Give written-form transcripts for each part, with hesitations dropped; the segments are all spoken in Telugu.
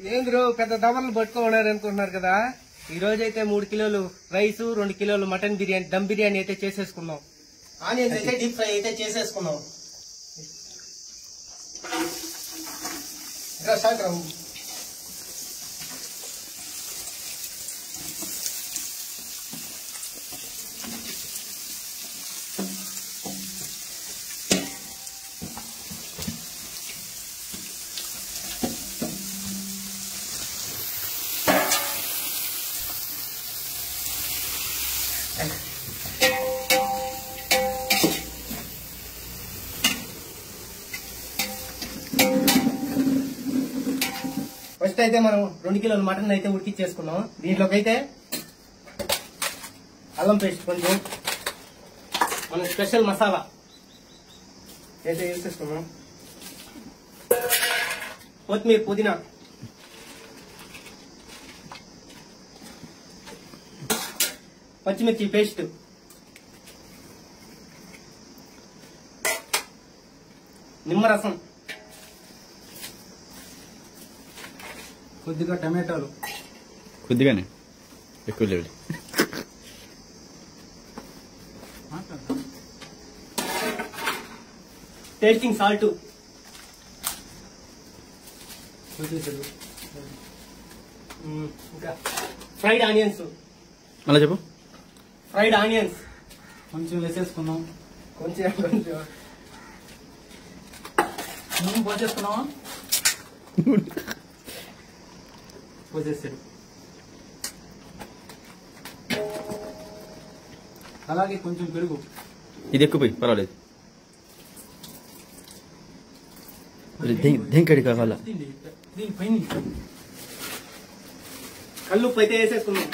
ఏంద్రు పెద్ద దవలు పట్టుకోన్నారు అనుకుంటున్నారు కదా. ఈ రోజు అయితే 3 కిలోలు రైస్, 2 కిలోలు మటన్ బిర్యానీ, దమ్ బిర్యానీ అయితే చేసేసుకున్నాం. ఆనియన్స్ అయితే డీప్ ఫ్రై అయితే చేసేసుకున్నాం. ఫస్ట్ అయితే మనం 2 కిలోల మటన్ అయితే ఉడికిచ్చేసుకున్నాం. దీంట్లోకి అయితే అల్లం పేస్ట్ కొంచెం, మన స్పెషల్ మసాలా అయితే వేసేసుకున్నాం. కొత్తిమీర, పుదీనా, పచ్చిమిర్చి పేస్ట్, నిమ్మరసం, కొద్దిగా టమాటాలు, కొద్దిగానే ఎక్కువ లేదు, టేస్టింగ్ సాల్ట్, ఇంకా ఫ్రైడ్ ఆనియన్స్. మళ్ళీ చెప్పు. ఫ్రైడ్ ఆనియన్స్ కొంచెం వేసేసుకున్నాం. కొంచెం నూనె పోసేసుకున్నావా? పోసేసాడు. అలాగే కొంచెం పెరుగు. ఇది ఎక్కువ పోయి పర్వాలేదు. దేనికడి కావాలా? దీనిపైన కల్లుప్పు అయితే వేసేసుకున్నాం.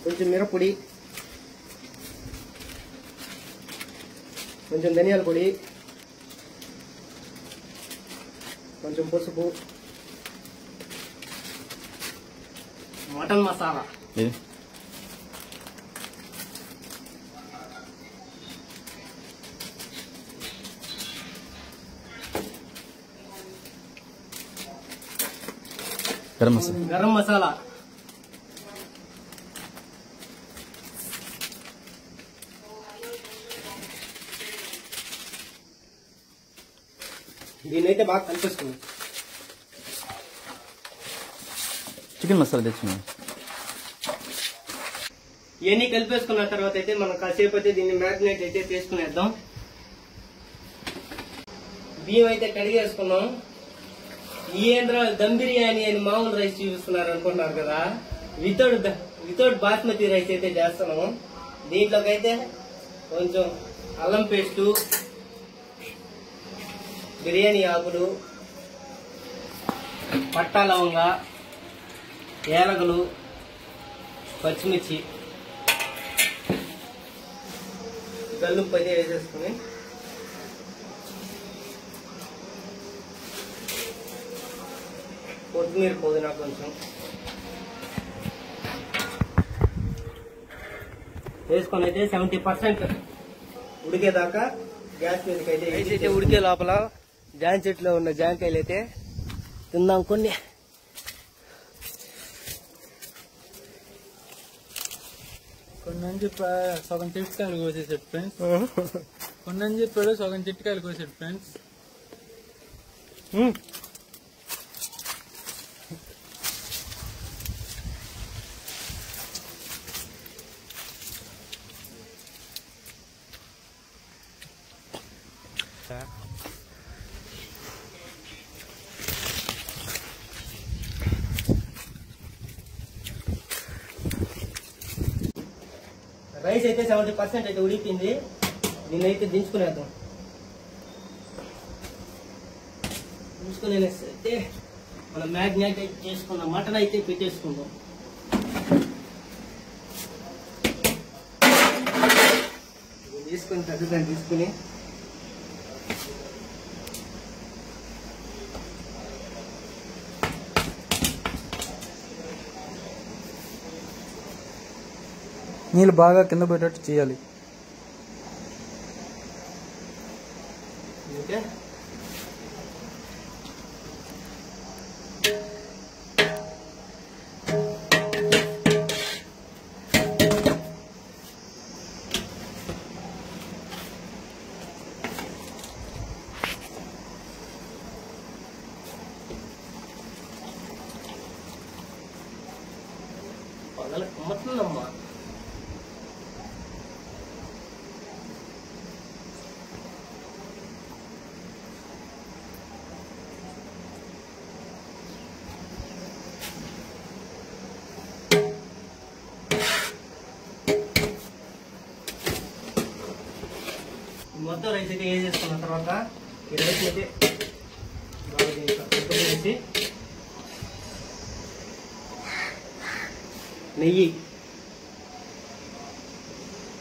కొంచెం మిరప్పొడి, కొంచెం ధనియాల పొడి, కొంచెం పసుపు, మటన్ మసాలా, గరం మసాలా, దీన్నైతే బాగా కలిపేసుకున్నాం. చికెన్ మసాలా తెచ్చుకున్నాం. ఇవన్నీ కలిపేసుకున్న తర్వాత అయితే మనం కాసేపు అయితే దీన్ని మ్యారినేట్ అయితే చేసుకునేద్దాం. బియ్యం అయితే కడిగేసుకున్నాం. ఏంద్రా దమ్ బిర్యానీ అని మామూలు రైస్ చూపిస్తున్నారు అనుకుంటున్నారు కదా. వితౌట్ బాస్మతి రైస్ అయితే చేస్తున్నాము. దీంట్లోకి అయితే కొంచెం అల్లం పేస్టు, బిర్యానీ ఆకులు, పట్టా లవంగ, ఏలకలు, పచ్చిమిర్చి, గల్లుప్పు అయితే వేసేసుకుని కొత్తిమీర, పుదీనా కొంచెం వేసుకొని అయితే 70% ఉడికేదాకా గ్యాస్ మీదకి అయితే ఉడికే లోపల జాన్ చెట్లో ఉన్న జాంకాయలు అయితే తిందాం. కొన్ని సగం చిట్కాయలు కోసేసాడు ఫ్రెండ్స్. కొన్ని చెప్పాడు సగం చిట్కాయలు కోసాడు ఫ్రెండ్స్. రైస్ అయితే 70% అయితే ఉడికింది. దీన్ని అయితే దించుకునేద్దాం. దించుకునేస్తే మనం మ్యాగ్నేట్ అయితే చేసుకున్నాం. మటన్ అయితే పెట్టేసుకుందాం. తీసుకొని తగ్గుతాను తీసుకుని నీళ్ళు బాగా కింద పోయేటట్టు చేయాలి. ఓకే, పగల కుమ్మతుందమ్మా. మొత్తం రైస్ అయితే వేసేసుకున్న తర్వాత ఈ రైస్ అయితే బాగా వేసి నెయ్యి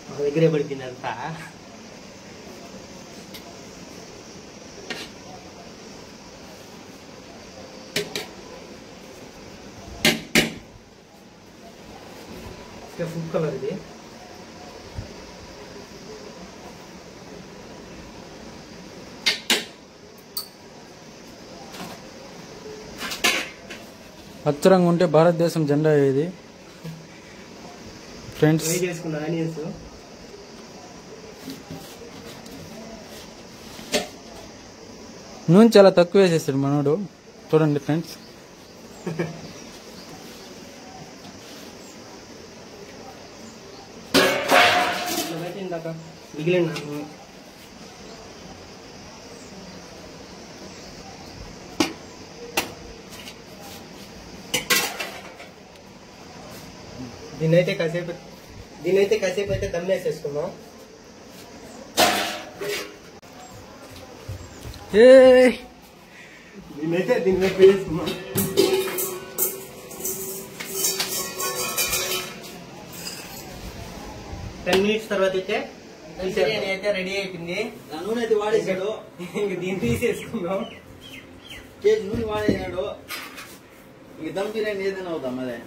మా దగ్గరే పడిపోయింది అంతా. ఫుడ్ కలర్ ఇది. పచ్చరంగా ఉంటే భారతదేశం జెండా ఏది ఫ్రెండ్స్? ఫ్రై చేసుకున్న ఆనియన్స్ నూనె చాలా తక్కువ వేసేస్తాడు మనోడు. చూడండి ఫ్రెండ్స్. ఇందాక మిగిలిన దీన్నైతే కాసేపు అయితే దమ్మేసేసుకున్నాం. దీని మీద వేసుకున్నాం. టెన్ మినిట్స్ తర్వాత అయితే బిర్యానీ అయితే రెడీ అయిపోయింది. నూనె అయితే వాడేసాడు. ఇంక దీన్ని తీసేసుకున్నాం. కేజీ నూనె వాడేసాడు. ఇంక దమ్ బిర్యానీ ఏదైనా అవుతాం అదే.